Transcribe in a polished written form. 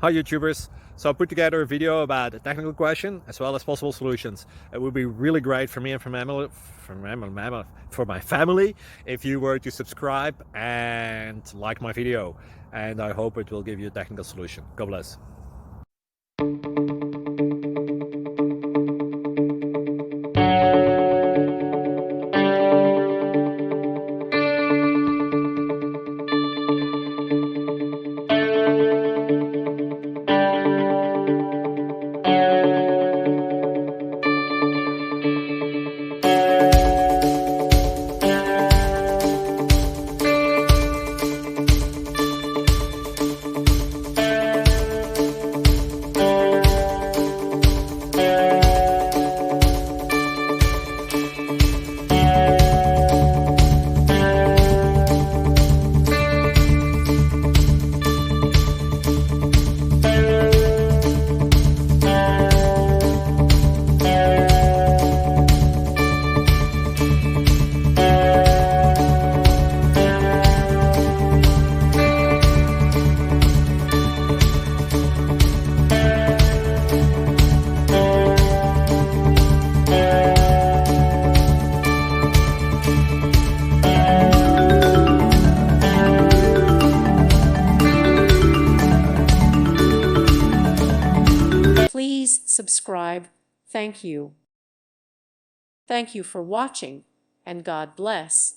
Hi YouTubers. So I put together a video about a technical question as well as possible solutions. It would be really great for me and for my family if you were to subscribe and like my video, and I hope it will give you a technical solution. God bless. Please subscribe. Thank you. Thank you for watching, and God bless.